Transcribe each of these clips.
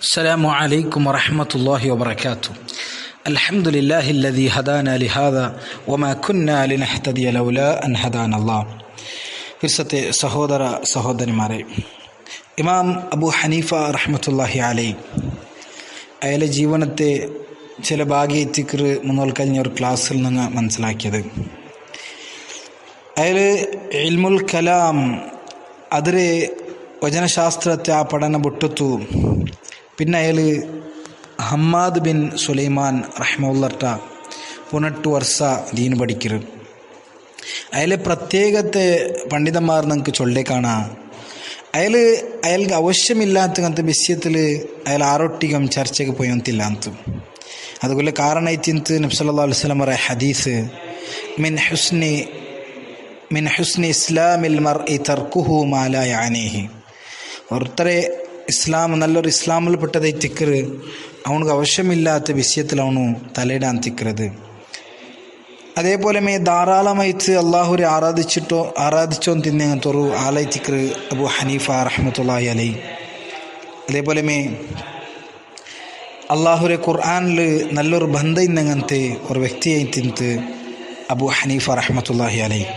السلام عليكم ورحمة الله وبركاته. الحمد لله الذي هدانا لهذا وما كنا لنهتدي لولا أن هدانا الله. ഫിർസത്തെ സഹോദര സഹോദരിമാരെ, ഇമാം അബൂ ഹനീഫ റഹ്മത്തുള്ളാഹി അലൈഹി അയാളുടെ ജീവനത്തെ ചില ഭാഗ്യത്തിക്കർ മുന്നോൽ കഴിഞ്ഞ ഒരു ക്ലാസ്സിൽ നിന്ന് മനസ്സിലാക്കിയത്, അയാൾ ഇൽമുൽ കലാം അതിരെ വചനശാസ്ത്രത്തെ ആ പഠന ಬಿಟ್ಟು പിന്നെ അയാൾ ഹമ്മാദ് ബിൻ സുലൈമാൻ റഹ്മുള്ളർട്ട 18 ವರ್ಷ ദീൻ പഠിക്കറ്. അയാളെ പ്രത്യേകത്തെ പണ്ഡിതന്മാർ നമുക്ക് ചൊല്ലേ കാണാം. അയാൾക്ക് ആവശ്യമില്ലാത്ത വിഷയത്തിൽ അയാൾ ആരൊട്ടികം ചർച്ചയ്ക്ക് പോയൊന്നില്ല ಅಂತ. അതുപോലെ കാರಣ ಐತಿಂತ ನಬಿ ಸಲ್ಲಲ್ಲಾಹು ಅಲೈಹಿ ವಸಲ್ಲಂ ಅವರ ಹದೀಸ್ മിൻ ഹുസ്നി ഇസ്ലാമിൽ മർഇ തർക്കുഹു മാ ലാ യഅനീഹി. ഒരുത്തരെ ഇസ്ലാം നല്ലൊരു ഇസ്ലാമിൽപ്പെട്ടதை തിക്കറ് അവനക്ക് ആവശ്യമില്ലാത്ത വിഷയത്തിൽ അവನು തലയിടാൻ തിക്കരുത്. അതേപോലെ ധാരാളമായിട്ട് അള്ളാഹുരെ ആരാധിച്ചോ തിന്നങ്ങനത്തെ ഒരു ആളായി തിക്കറ് അബൂ ഹനീഫ റഹ്മത്തുള്ളാഹി അലൈഹി. അതേപോലെ അള്ളാഹുരെ ഖുർആനിൽ നല്ലൊരു ബന്ധം ഇന്നങ്ങനത്തെ ഒരു വ്യക്തിയായി തിന്ത് അബൂ ഹനീഫ റഹ്മത്തുള്ളാഹി അലൈഹി.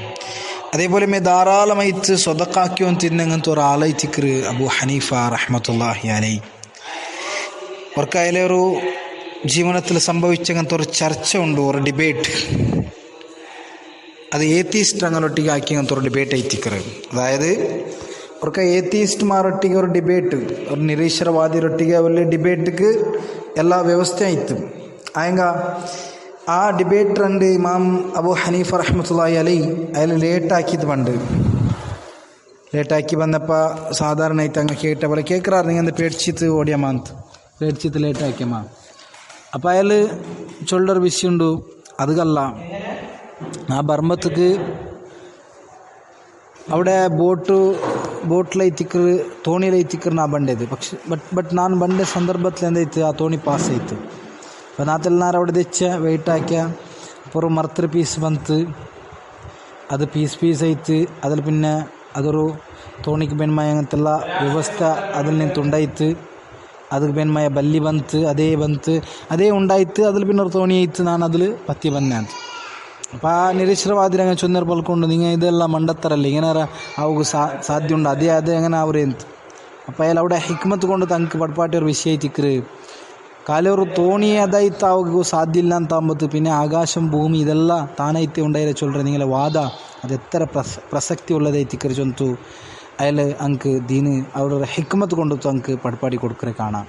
അതേപോലെ ധാരാളമായിട്ട് സ്വതക്കാക്കിയോ തിന്നങ്ങനത്തെ ഒരാളായി തിക്കറ് അബൂ ഹനീഫ റഹ്മത്തുള്ളാഹി അലൈഹി. അവർക്ക് അതിലെ ഒരു ജീവനത്തിൽ സംഭവിച്ചങ്ങനത്തെ ഒരു ചർച്ച ഉണ്ട്, ഒരു ഡിബേറ്റ്. അത് ഏത്തീസ്റ്റ് അങ്ങനൊട്ടിಗೆ ആക്കി അങ്ങനത്തെ ഒരു ഡിബേറ്റ് ആയിത്തിക്കറ്. അതായത് അവർക്ക് ഏത്തീസ്റ്റ്മാരൊಟ್ಟಿಗೆ ഒരു ഡിബേറ്റ്, ഒരു നിരീശ്വരവാദിയൊട്ടിಗೆ ಅವರಲ್ಲಿ ഡിബേറ്റ്ക്ക് എല്ലാ വ്യവസ്ഥ ആയിത്തും ആയെങ്ക ആ ഡിബേറ്റ് രണ്ട് ഇമാം അബൂ ഹനീഫ റഹ്മത്തുള്ളാഹി അലൈഹി അയാൾ ലേറ്റാക്കിയത് ലേറ്റാക്കി വന്നപ്പോൾ സാധാരണയായിട്ട് അങ്ങ് കേട്ട പോലെ കേൾക്കാറ് നിങ്ങൾ പേടിച്ചിട്ട് ഓടിയമ്മ പേടിച്ചിട്ട് ലേറ്റാക്കിയമ്മ. അപ്പോൾ അയാൾ ചൊല്ലൊരു വിഷയമുണ്ട്, അതുകല്ല ആ ബർമ്മത്തേക്ക് അവിടെ ಬೋಟ್ಲೈತಿಕ್ಕರು ತೋಣಿಲೈತಿಕ್ಕರು ನಾ ಬಂಡೇದು. ಬಟ್ ನಾನು ಬಂಡೆ ಸಂದರ್ಭದಲ್ಲಿ ಎಂದೈತು ಆ ತೋಣಿ ಪಾಸ್ ಆಯಿತು. അപ്പോൾ നാത്തെല്ലാരും അവിടെ തെച്ച വെയിറ്റ് ആക്കിയ അപ്പുറം മറത്തൊരു പീസ് ಬಂತು. അത് പീസായിട്ട് അതിൽ പിന്നെ അതൊരു തോണിക്ക് ಬೆನ್ಮಾಯ അങ്ങനത്തെಲ್ಲ ವ್ಯವಸ್ಥೆ അതിൽ നിന്നുണ്ടായിട്ട് ಅದಕ್ಕೆ ಬೆನ್ಮಾಯ ಬಲ್ಲಿ ಬಂತು, ಅದೇ ಉಂಡಾಯ್ತು. അതിൽ പിന്നെ ഒരു തോണി ആയിട്ട് ನಾನು അതിൽ പറ്റി ಬಂದೆ ಅಂತ. അപ്പോൾ ആ നിരീശ്വരവാദികൾ അങ്ങനെ ചൊന്നേർ പൽക്കൊണ്ട് നിങ്ങൾ ഇതെല്ലാം മണ്ടത്തരല്ലേ, ഇങ്ങനെ അവർക്ക് സാധ്യമുണ്ട്, അതെ അങ്ങനെ അവരെ ಅಂತ. അപ്പോൾ അയാൾ അവിടെ ഹിക്മത്ത് കൊണ്ട് തങ്ങൾക്ക് പടപ്പാട്ടിയ ഒരു വിഷയത്തിക്കറ് കാലം ഒരു തോണി അതായിട്ട് അവർക്ക് സാധ്യ ಇಲ್ಲ ಅಂತ ಅಂಬತ್ತು. പിന്നെ ആകാശം ഭൂമി ഇതെല്ലാം താനായിട്ട് ഉണ്ടായില്ല ചൊല്ലറ നിങ്ങളെ വാദ അത് എത്ര പ്രസക്തി ഉള്ളതായിത്തിക്കറി ചൊന്തു അയാൾ അങ്ക് ദീന് അവരുടെ ഹിക്മത്ത് കൊണ്ടു അങ്ക് പടപ്പാടി കൊടുക്കറെ കാണാം.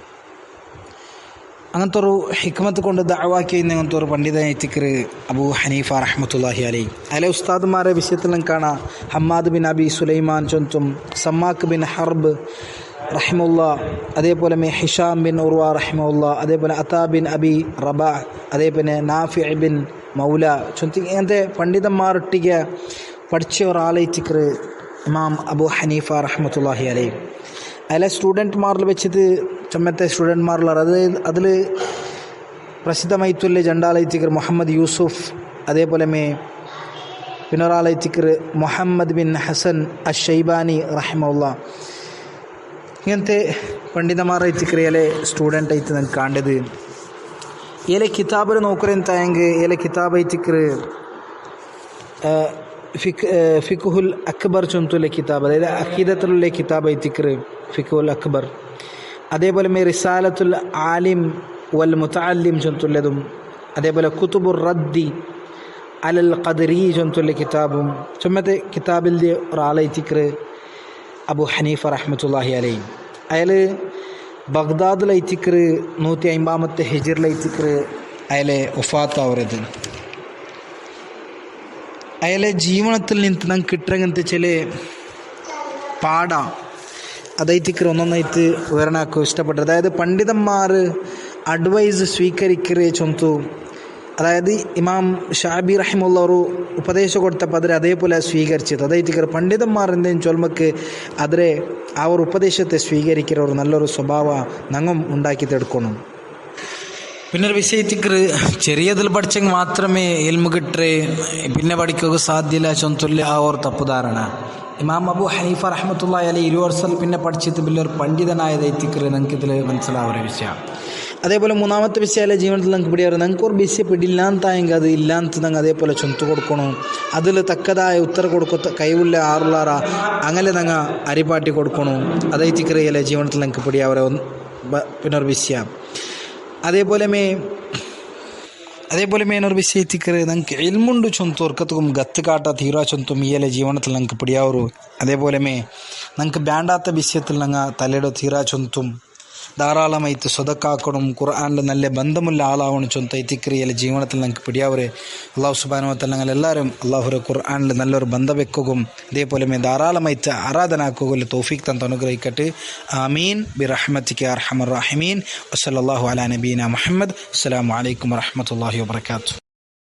അങ്ങനത്തെ ഒരു ഹിക്മത്ത് കൊണ്ട് ദഅവാക്കി അങ്ങനത്തെ ഒരു പണ്ഡിതനായിത്തിക്കറ് അബൂ ഹനീഫ റഹ്മത്തുള്ളാഹി അലൈഹി. അയാളെ ഉസ്താദ്മാരെ വിഷയത്തിലും കാണാം. ഹമ്മാദ് ബിൻ അബി സുലൈമാൻ ചൊന്തും സമ്മാക്ക് ബിൻ ഹർബ് റഹിമുള്ള, അതേപോലെ ഹിഷാം ബിൻ ഉർവ റഹിമുള്ള, അതേപോലെ അതാ ബിൻ അബി റബാ, അതേപോലെ നാഫി ബിൻ മൗല ചൊന്തി ഇങ്ങനത്തെ പണ്ഡിതന്മാരൊട്ടിಗೆ പഠിച്ച ഒരാളായിത്തിക്കറ് ഇമാം അബൂ ഹനീഫ റഹ്മത്തുള്ളാഹി അലൈഹി. അയാളെ സ്റ്റുഡൻറ്റ്മാരിൽ വെച്ചിട്ട് ചമ്മത്തെ സ്റ്റുഡൻറ്റ്മാരിൽ അതിൽ പ്രസിദ്ധമായിട്ടുള്ള രണ്ടാളായിത്തിക്കറ് മുഹമ്മദ് യൂസുഫ്, അതേപോലെ പിന്നെ ഒരാളായിത്തിക്കറ് മുഹമ്മദ് ബിൻ ഹസൻ അഷൈബാനി റഹിമുള്ള. ഇങ്ങനത്തെ പണ്ഡിതന്മാരായിത്തിക്കറ് ഇയാളെ സ്റ്റുഡൻ്റ് ആയിട്ട് നമുക്ക് കാണേണ്ടത്. ഇയാളെ കിതാബിൽ നോക്കുകയെന്തായെങ്കിൽ ഇയാളെ കിതാബായിത്തിക്കറ് ഫിഖുൽ അക്ബർ ചൊന്തുള്ള കിതാബ്, അതായത് അഖീദത്തുള്ള കിതാബായിത്തിക്കറ് ഫിഖുൽ അക്ബർ. അതേപോലെ റിസാലത്തുൽ ആലിം വൽ മുതഅല്ലിം ചൊന്തുള്ളതും, അതേപോലെ കുതുബുർ റദ്ദി അലൽ ഖദരി ചൊന്തുള്ള കിതാബും ചുമത്തെ കിതാബിൻ്റെ ഒരാളായിത്തിക്കറ് അബൂ ഹനീഫ റഹ്മത്തുള്ളാഹി അലൈഹി. അയാൾ ബഗ്ദാദിലൈത്തിക്കറ് 150 ഹിജ്റിലൈത്തിക്കറ് അയാളെ വഫാത്താവരുത്. അയാളെ ജീവനത്തിൽ നിന്ന് നമുക്ക് കിട്ടുന്നങ്ങനത്തെ ചില പാഠ അതൈത്തിക്കറ് ഒന്നൊന്നായിട്ട് വിവരണമാക്കും ഇഷ്ടപ്പെട്ടത്. അതായത് പണ്ഡിതന്മാർ അഡ്വൈസ് സ്വീകരിക്കറേ ചൊന്തു. അതായത് ഇമാം ഷാബി റഹിമുള്ള ഒരു ഉപദേശം കൊടുത്തപ്പോൾ അതിൽ അതേപോലെ സ്വീകരിച്ചത്. അതായത് പണ്ഡിതന്മാർ എന്തെങ്കിലും ചൊല്മക്ക് അതിലെ ആ ഒരു ഉപദേശത്തെ സ്വീകരിക്കുന്ന ഒരു നല്ലൊരു സ്വഭാവ ഞങ്ങും ഉണ്ടാക്കിത്തെടുക്കണം. പിന്നൊരു വിഷയത്തിക്കറ് ചെറിയതിൽ പഠിച്ചെങ്കിൽ മാത്രമേ എൽമ കിട്ടേ പിന്നെ പഠിക്കുക സാധ്യമില്ല ചൊന്തുല്ല ആ ഒരു തപ്പുധാരണ. ഇമാം അബു ഹനീഫ റഹ്മത്തുള്ളാഹി അലൈഹി 20 വർഷം പിന്നെ പഠിച്ചിട്ട് വലിയൊരു പണ്ഡിതനായത് എത്തിക്കറ് നിങ്ങൾക്ക് ഇതിൽ മനസ്സിലാവുന്ന വിഷയം. അതേപോലെ മൂന്നാമത്തെ വിഷയമല്ല ജീവിതത്തിൽ നിങ്ങൾക്ക് പിടിയാറ് നിങ്ങൾക്ക് ഒരു വിഷയം പിടിയില്ലാത്തായെങ്കിൽ അത് ഇല്ലാത്ത നിങ്ങൾ അതേപോലെ ചൊന്തു കൊടുക്കണം, അതിൽ തക്കതായ ഉത്തരം കൊടുക്ക കൈവുള്ള ആറുള്ളാറ അങ്ങനെ നിങ്ങൾ അരിപ്പാട്ടി കൊടുക്കണം. അതെത്തിക്കറിയല്ലേ ജീവിതത്തിൽ നിങ്ങൾക്ക് പിടിയാവരെ പിന്നൊരു വിഷയം. അതേപോലെ ಮೇನೋರು ವಿಷಯ ಎತ್ತಿಕ್ಕರೆ ನಂಗೆ ಇಲ್ಮುಂಡು ಚೊಂತು ಒರ್ಕತ್ಕುಮ್ ಗತ್ತು ಕಾಟ ತೀರಾ ಚೊಂತು ಮೀಯಲೆ ಜೀವನത്തിൽ ನಂಗೆ പിടിയാവറു. അതേപോലെ ನಂಗೆ ಬ್ಯಾಂಡಾത്ത വിഷയത്തിൽ ನಂಗೆ തലയുടെ തീരാ ചൊന്തും ധാരാളമായിട്ട് സ്വതക്കാക്കണം, ഖുർആനിൽ നല്ല ബന്ധമുള്ള ആളാവണം ചൊന്ത എത്തിക്രിയലെ ജീവിതത്തിൽ നമുക്ക് പിടിയാവരെ. അള്ളാഹു സുബ്ഹാനഹു വ തആല ഞങ്ങളെല്ലാവരും അള്ളാഹുരെ ഖുർആനിൽ നല്ലൊരു ബന്ധം വെക്കുകയും അതേപോലെ ധാരാളമായിട്ട് ആരാധന ആക്കുകയും തൗഫീഖ് തന്ന് അനുഗ്രഹിക്കട്ടെ. ആമീൻ ബിറഹ്മതിക യാ അർഹമർ റഹീമീൻ. വസല്ലല്ലാഹു അലാ നബീന മുഹമ്മദ്. അസ്സലാമു അലൈക്കും വറഹ്മത്തുള്ളാഹി വബറകാതുഹു.